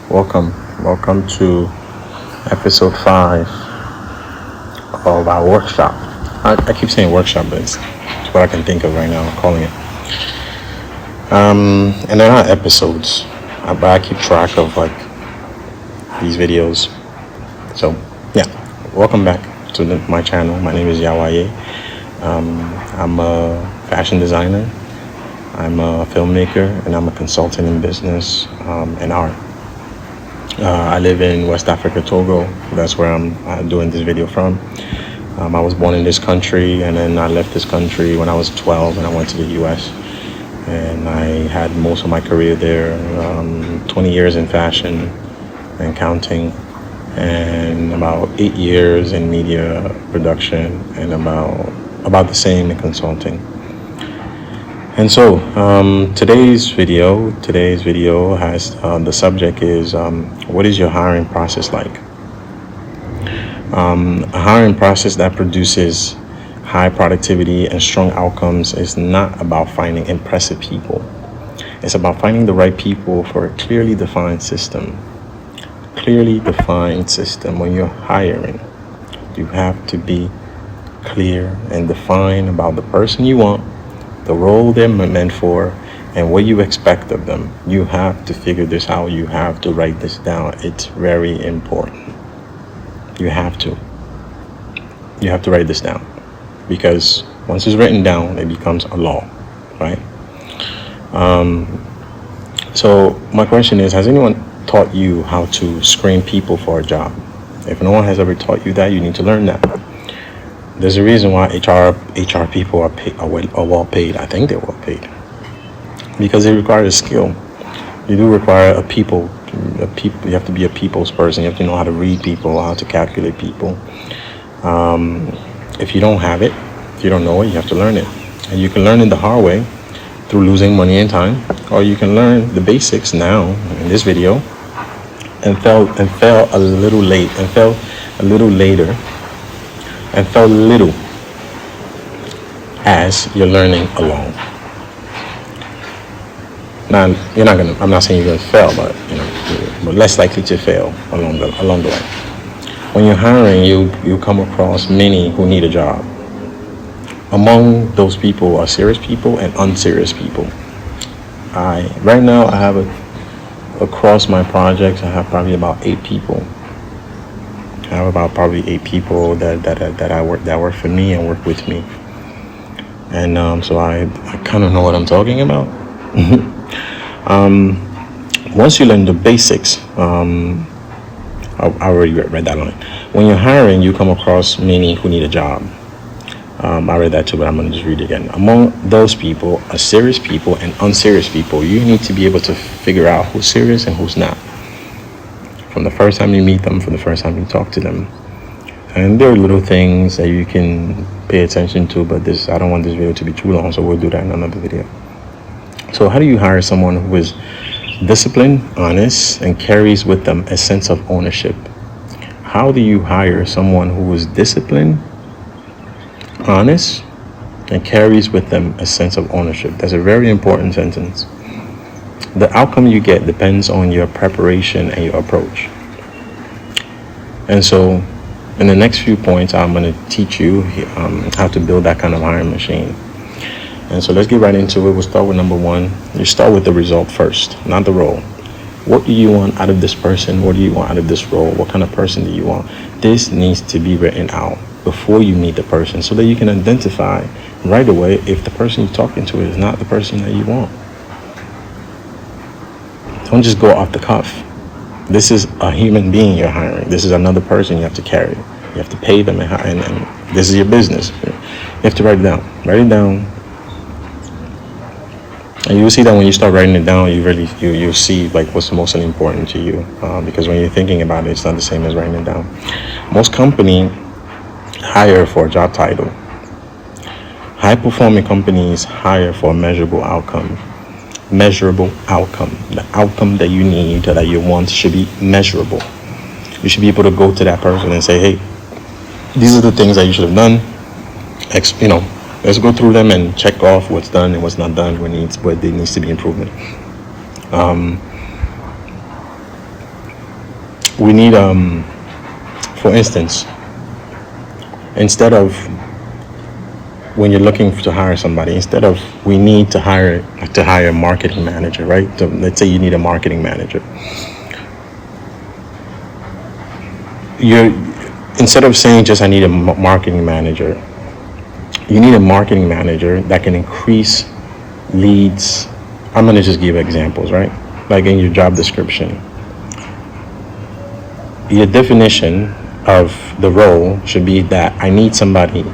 Welcome to episode 5 of our workshop. I keep saying workshop, but it's what I can think of right now. I'm calling it. And they're not episodes, but I keep track of these videos. So yeah, welcome back to my channel. My name is Yawaye. I'm a fashion designer. I'm a filmmaker, and I'm a consultant in business and art. I live in West Africa, Togo. That's where I'm doing this video from. I was born in this country, and then I left this country when I was 12, and I went to the U.S. And I had most of my career there, 20 years in fashion and counting, and about 8 years in media production, and about the same in consulting. And so today's video has the subject is what is your hiring process like? A hiring process that produces high productivity and strong outcomes is not about finding impressive people. It's about finding the right people for a clearly defined system. When you're hiring, you have to be clear and define about the person you want, the role they're meant for, and what you expect of them. You have to figure this out. You have to write this down. It's very important. You have to write this down, because once it's written down, it becomes a law, right? So my question is, has anyone taught you how to screen people for a job? If no one has ever taught you that, you need to learn that. There's a reason why HR people are well paid. I think they're well paid because it requires skill. You do require you have to be a people's person. You have to know how to read people, how to calculate people. If you don't have it, if you don't know it, you have to learn it. And you can learn it the hard way through losing money and time, or you can learn the basics now in this video and fell a little late and fell a little later and fell little as you're learning along. Now, I'm not saying you're gonna fail, but but less likely to fail along the way. When you're hiring, you come across many who need a job. Among those people are serious people and unserious people. Right now I have across my projects, I have probably about 8 people. I have about probably 8 people that work for me and work with me. And so I kind of know what I'm talking about. Once you learn the basics, I already read that line. When you're hiring, you come across many who need a job. I read that too, but I'm going to just read it again. Among those people are serious people and unserious people. You need to be able to figure out who's serious and who's not, from the first time you meet them, from the first time you talk to them. And there are little things that you can pay attention to, but I don't want this video to be too long, so we'll do that in another video. So how do you hire someone who is disciplined, honest, and carries with them a sense of ownership? How do you hire someone who is disciplined, honest, and carries with them a sense of ownership? That's a very important sentence. The outcome you get depends on your preparation and your approach. And so in the next few points, I'm going to teach you how to build that kind of hiring machine. And so let's get right into it. We'll start with number 1. You start with the result first, not the role. What do you want out of this person? What do you want out of this role? What kind of person do you want? This needs to be written out before you meet the person, so that you can identify right away if the person you're talking to is not the person that you want. Don't just go off the cuff. This is a human being you're hiring. This is another person you have to carry. You have to pay them, and this is your business. You have to write it down. Write it down. And you'll see that when you start writing it down, you'll see what's mostly important to you. Because when you're thinking about it, it's not the same as writing it down. Most companies hire for a job title. High-performing companies hire for a measurable outcome. The outcome that you need, that you want, should be measurable. You should be able to go to that person and say, hey, these are the things that you should have done. Let's go through them and check off what's done and what's not done, where there needs to be improvement. we need, for instance, instead of, when you're looking to hire somebody, instead of we need to hire a marketing manager, right? So let's say you need a marketing manager. Instead of saying just I need a marketing manager, you need a marketing manager that can increase leads. I'm going to just give examples, right? Like in your job description, your definition of the role should be that I need somebody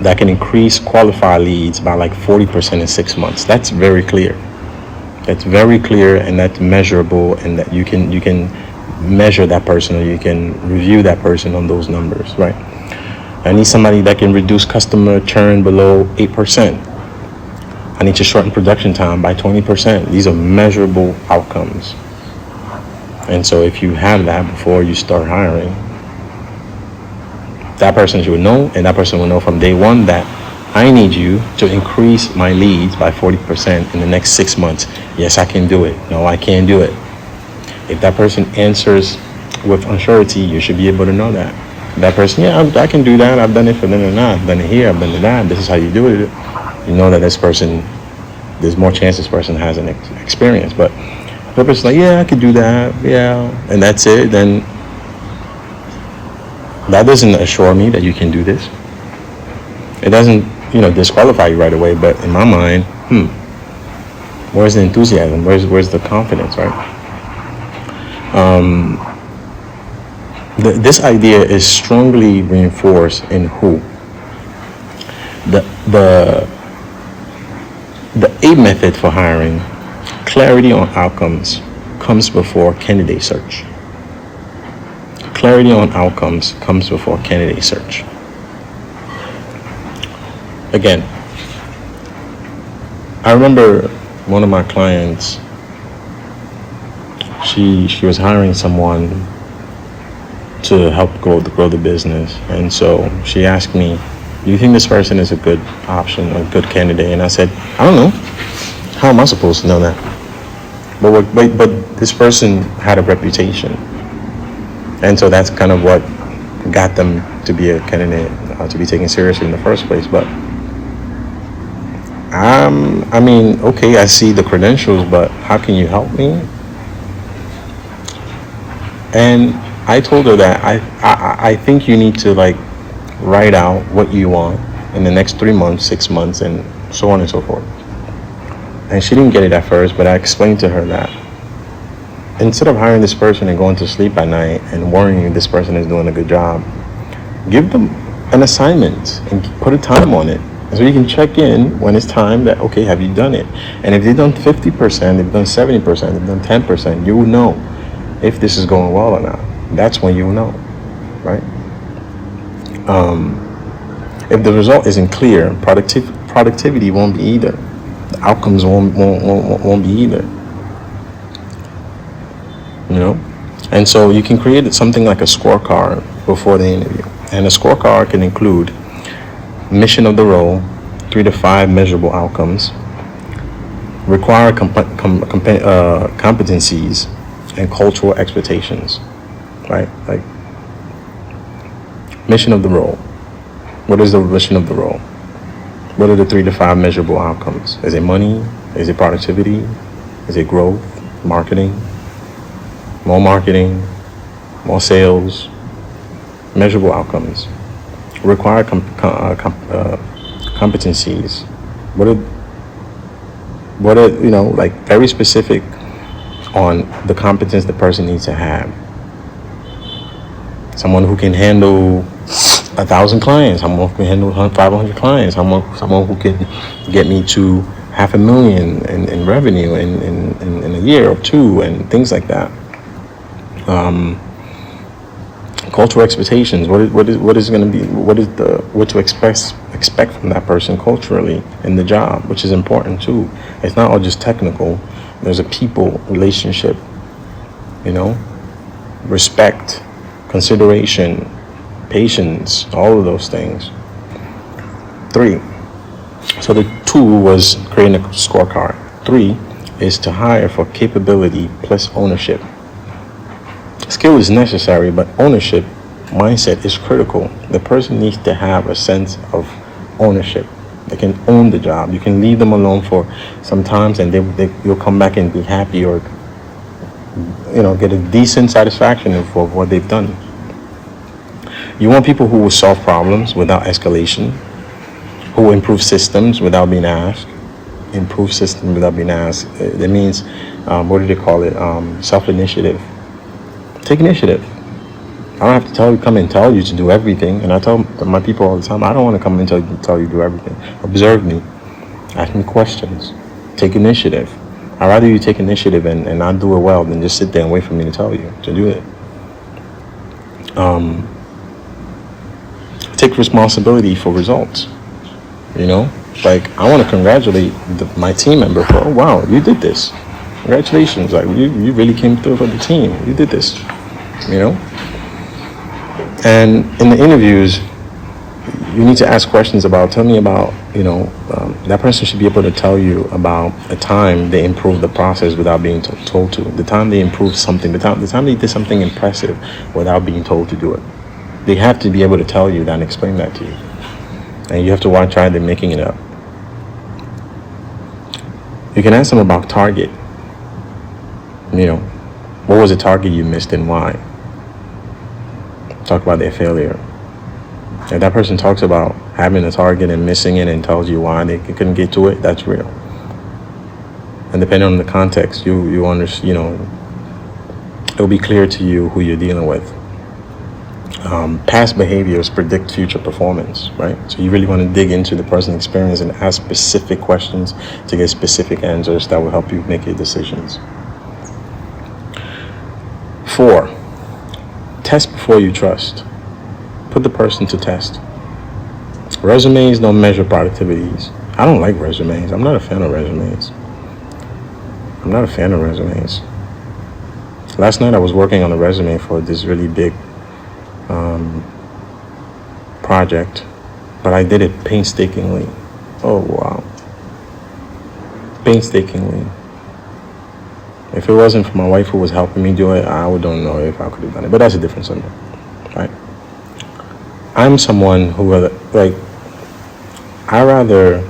that can increase qualified leads by like 40% in 6 months. That's very clear. That's very clear, and that's measurable, and that you can measure that person, or you can review that person on those numbers, right? I need somebody that can reduce customer churn below 8%. I need to shorten production time by 20%. These are measurable outcomes. And so if you have that before you start hiring, that person should know, and that person will know from day one that I need you to increase my leads by 40% in the next 6 months. Yes, I can do it. No, I can't do it. If that person answers with unsurety, you should be able to know that. That person, yeah, I can do that. I've done it for them, I've done it here, I've done it that. This is how you do it. You know that this person, there's more chance this person has an experience. But if the person's like, yeah, I could do that, yeah, and that's it, then that doesn't assure me that you can do this. It doesn't, disqualify you right away. But in my mind, where's the enthusiasm? Where's the confidence, right? This idea is strongly reinforced in who? The A method for hiring, clarity on outcomes, comes before candidate search. Clarity on outcomes comes before candidate search. Again, I remember one of my clients, she was hiring someone to help grow the business. And so she asked me, do you think this person is a good option, a good candidate? And I said, I don't know. How am I supposed to know that? But this person had a reputation. And so that's kind of what got them to be a candidate, to be taken seriously in the first place. But okay, I see the credentials, but how can you help me? And I told her that I think you need to write out what you want in the next 3 months, 6 months, and so on and so forth. And she didn't get it at first, but I explained to her that instead of hiring this person and going to sleep at night and worrying this person is doing a good job, give them an assignment and put a time on it. So you can check in when it's time that, okay, have you done it? And if they've done 50%, they've done 70%, they've done 10%, you will know if this is going well or not. That's when you will know, right? If the result isn't clear, productivity won't be either. The outcomes won't be either. And so you can create something like a scorecard before the interview. And a scorecard can include mission of the role, 3 to 5 measurable outcomes, required competencies, and cultural expectations, right? Like, mission of the role. What is the mission of the role? What are the 3 to 5 measurable outcomes? Is it money? Is it productivity? Is it growth? Marketing? More sales? Measurable outcomes. Required competencies. What are very specific on the competence the person needs to have. Someone who can handle 1,000 clients, someone who can handle 500 clients, someone who can get me to $500,000 in revenue in a year or two, and things like that. Cultural expectations. What to expect from that person culturally in the job, which is important too. It's not all just technical. There's a people relationship, respect, consideration, patience, all of those things. 3. So the 2 was creating a scorecard. 3 is to hire for capability plus ownership. Skill is necessary, but ownership mindset is critical. The person needs to have a sense of ownership. They can own the job. You can leave them alone for some times, and you'll come back and be happy, or get a decent satisfaction of what they've done. You want people who will solve problems without escalation, who will improve systems without being asked. Improve systems without being asked. That means, what do they call it? Self-initiative. Take initiative. I don't have to come and tell you to do everything. And I tell my people all the time, I don't want to come and tell you to do everything. Observe me. Ask me questions. Take initiative. I'd rather you take initiative and not do it well than just sit there and wait for me to tell you to do it. Take responsibility for results. Like, I want to congratulate my team member for, oh, wow, you did this. Congratulations. Like, you really came through for the team. You did this. And in the interviews, you need to ask questions about, tell me about, that person should be able to tell you about a time they improved the process without being told to. The time they improved something, the time they did something impressive without being told to do it. They have to be able to tell you that and explain that to you. And you have to try them making it up. You can ask them about target. What was the target you missed and why? Talk about their failure. If that person talks about having a target and missing it and tells you why they couldn't get to it, that's real. And depending on the context, you understand, it'll be clear to you who you're dealing with. Past behaviors predict future performance, right? So you really want to dig into the person's experience and ask specific questions to get specific answers that will help you make your decisions. 4, test before you trust. Put the person to test. Resumes don't measure productivities. I don't like resumes. I'm not a fan of resumes. Last night I was working on a resume for this really big project, but I did it painstakingly. Oh, wow. Painstakingly. If it wasn't for my wife who was helping me do it, I don't know if I could have done it, but that's a different subject, right? I'm someone who, like, I rather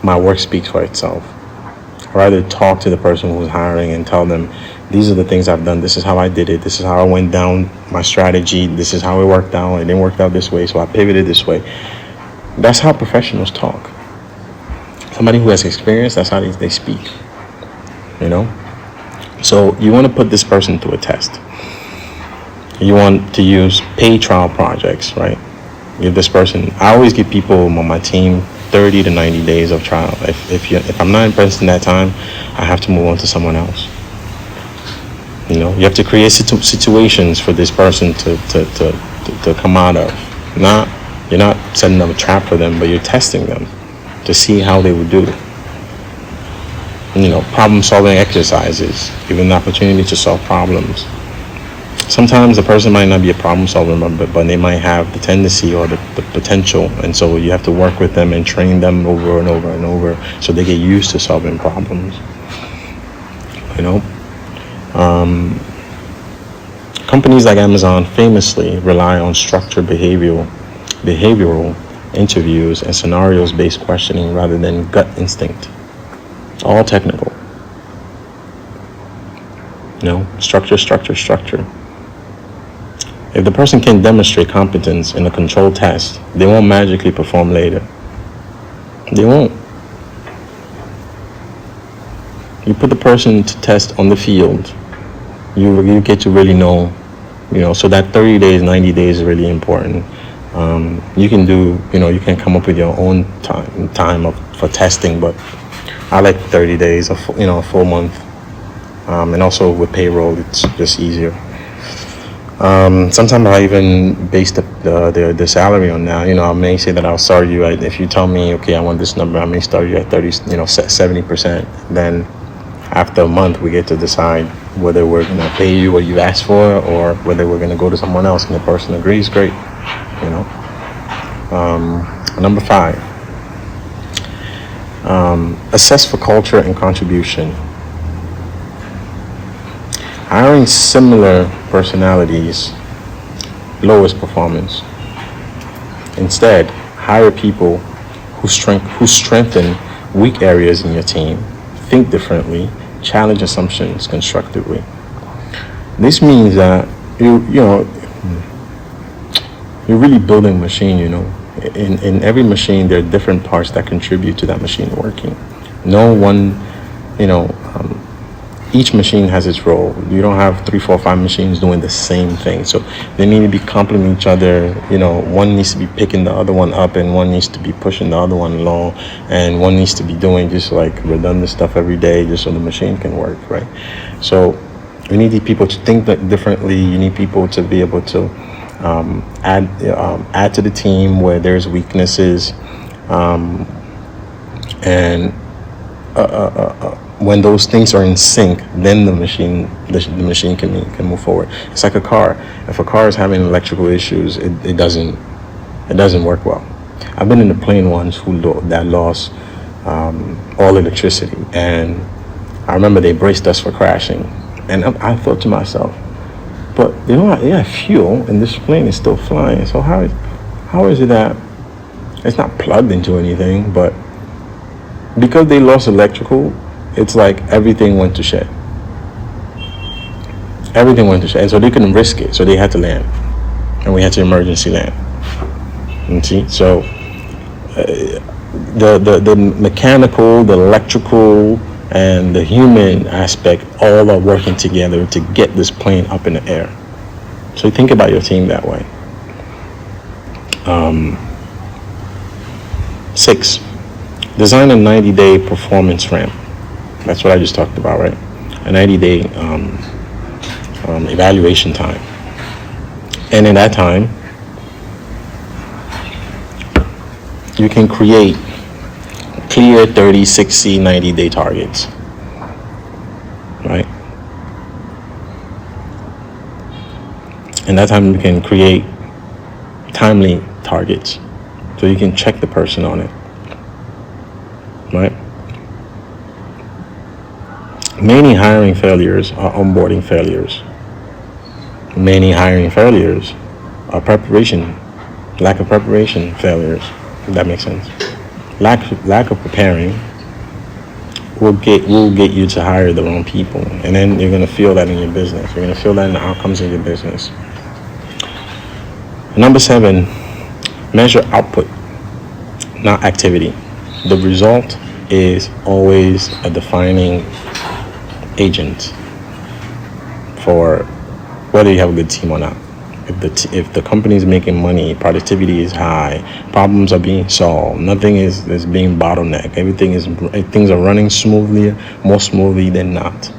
my work speaks for itself. I rather talk to the person who's hiring and tell them, these are the things I've done. This is how I did it. This is how I went down my strategy. This is how it worked out. It didn't work out this way, so I pivoted this way. That's how professionals talk. Somebody who has experience, that's how they speak. So you want to put this person through a test. You want to use paid trial projects, right? Give this person, I always give people on my team 30 to 90 days of trial. If I'm not impressed in that time, I have to move on to someone else. You have to create situations for this person to come out of. You're not setting up a trap for them, but you're testing them to see how they would do. Problem-solving exercises, giving the opportunity to solve problems. Sometimes the person might not be a problem solver, but they might have the tendency or the potential, and so you have to work with them and train them over and over and over so they get used to solving problems. Companies like Amazon famously rely on structured behavioral interviews and scenarios-based questioning rather than gut instinct. All technical. Structure. If the person can demonstrate competence in a controlled test, they won't magically perform later. They won't. You put the person to test on the field, you get to really know, so that 30 days, 90 days is really important. You can do, you can come up with your own time for testing, but I like 30 days, a full month. And also with payroll, it's just easier. Sometimes I even base the salary on that. I may say that I'll start you at, if you tell me, okay, I want this number, I may start you at 70%. Then after a month, we get to decide whether we're going to pay you what you asked for or whether we're going to go to someone else, and the person agrees, great. Number 5, assess for culture and contribution. Hiring similar personalities lowers performance. Instead, hire people who strengthen weak areas in your team, think differently, challenge assumptions constructively. This means that you're really building a machine. In every machine, there are different parts that contribute to that machine working. No one, each machine has its role. You don't have 3, 4, 5 machines doing the same thing. So they need to be complementing each other. One needs to be picking the other one up, and one needs to be pushing the other one along, and one needs to be doing just like redundant stuff every day just so the machine can work, right? So you need people to think differently. You need people to be able to add to the team where there's weaknesses, and when those things are in sync, then the machine can move forward. It's like a car. If a car is having electrical issues, it doesn't work well. I've been in a plane once that lost all electricity, and I remember they braced us for crashing, and I thought to myself, but they have fuel, and this plane is still flying. So how is it that it's not plugged into anything, but because they lost electrical, it's like everything went to shit. And so they couldn't risk it, so they had to land, and we had to emergency land. You see, so the mechanical, the electrical, and the human aspect all are working together to get this plane up in the air. So think about your team that way. 6, design a 90-day performance ramp. That's what I just talked about, right? A 90-day evaluation time. And in that time, you can create clear 30, 60, 90-day targets, right? In that time, you can create timely targets, so you can check the person on it, right? Many hiring failures are onboarding failures. Many hiring failures are lack of preparation failures, if that makes sense. Lack of preparing will get you to hire the wrong people, and then you're going to feel that in your business. You're going to feel that in the outcomes of your business. Number 7, measure output, not activity. The result is always a defining agent for whether you have a good team or not. If the company is making money, productivity is high, problems are being solved, nothing is being bottlenecked, things are running smoothly, more smoothly than not.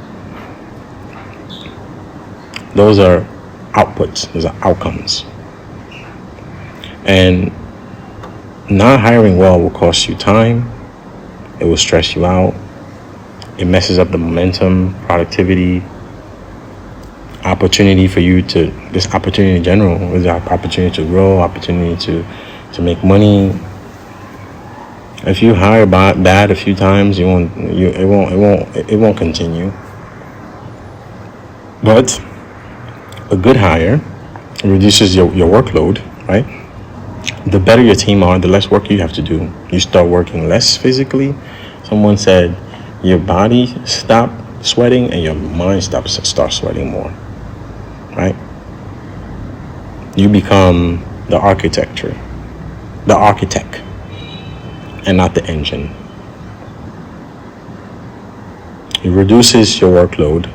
Those are outputs, those are outcomes. And not hiring well will cost you time, it will stress you out, it messes up the momentum, productivity, opportunity for you to, this opportunity in general is an opportunity to grow, opportunity to make money. If you hire bad a few times, it won't continue. But a good hire reduces your workload, right? The better your team are, the less work you have to do. You start working less physically. Someone said your body stop sweating and your mind start sweating more, right? You become the architect and not the engine. It reduces your workload,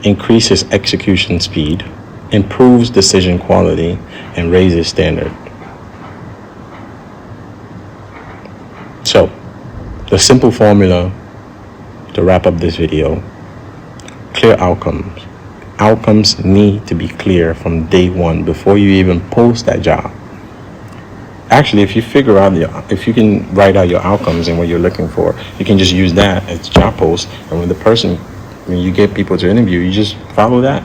increases execution speed, improves decision quality, and raises standard. So, the simple formula to wrap up this video: clear outcomes. Outcomes need to be clear from day one before you even post that job. Actually, if you if you can write out your outcomes and what you're looking for, you can just use that as job post. And when you get people to interview, you just follow that.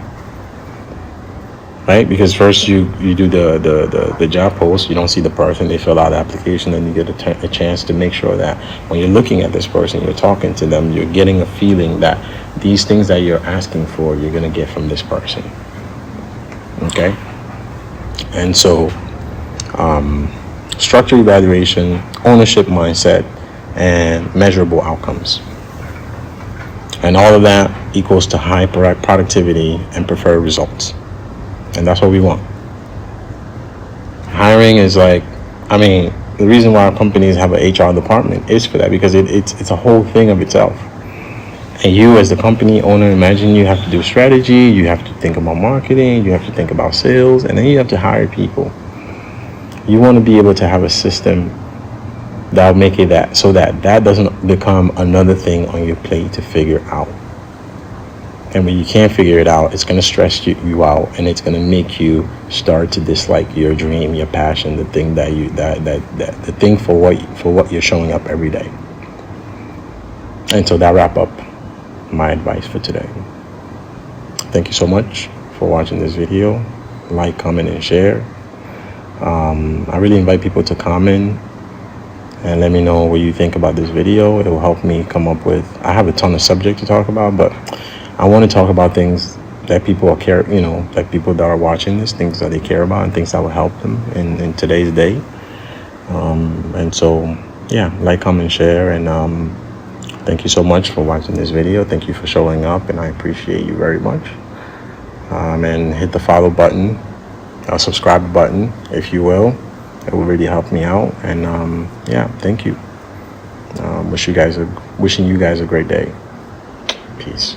right? Because first you do the job post, you don't see the person, they fill out the application, and you get a chance to make sure that when you're looking at this person, you're talking to them, you're getting a feeling that these things that you're asking for, you're going to get from this person. Okay? And so, structure evaluation, ownership mindset, and measurable outcomes. And all of that equals to high productivity and preferred results. And that's what we want. Hiring is like, I mean, the reason why companies have an HR department is for that, because it's a whole thing of itself. And you as the company owner, imagine you have to do strategy, you have to think about marketing, you have to think about sales, and then you have to hire people. You want to be able to have a system that'll make it that so that doesn't become another thing on your plate to figure out. And when you can't figure it out, it's going to stress you out, and it's going to make you start to dislike your dream, your passion, the thing the thing for what you're showing up every day. And so that wrap up my advice for today. Thank you so much for watching this video. Like, comment, and share. I really invite people to comment and let me know what you think about this video. It will help me come up with, I have a ton of subjects to talk about, but I want to talk about things that people care, like people that are watching this, things that they care about and things that will help them in today's day. And so, yeah, like, comment, share, and thank you so much for watching this video. Thank you for showing up, and I appreciate you very much. And hit the follow button, subscribe button, if you will. It will really help me out. And yeah, thank you. Wishing you guys a great day. Peace.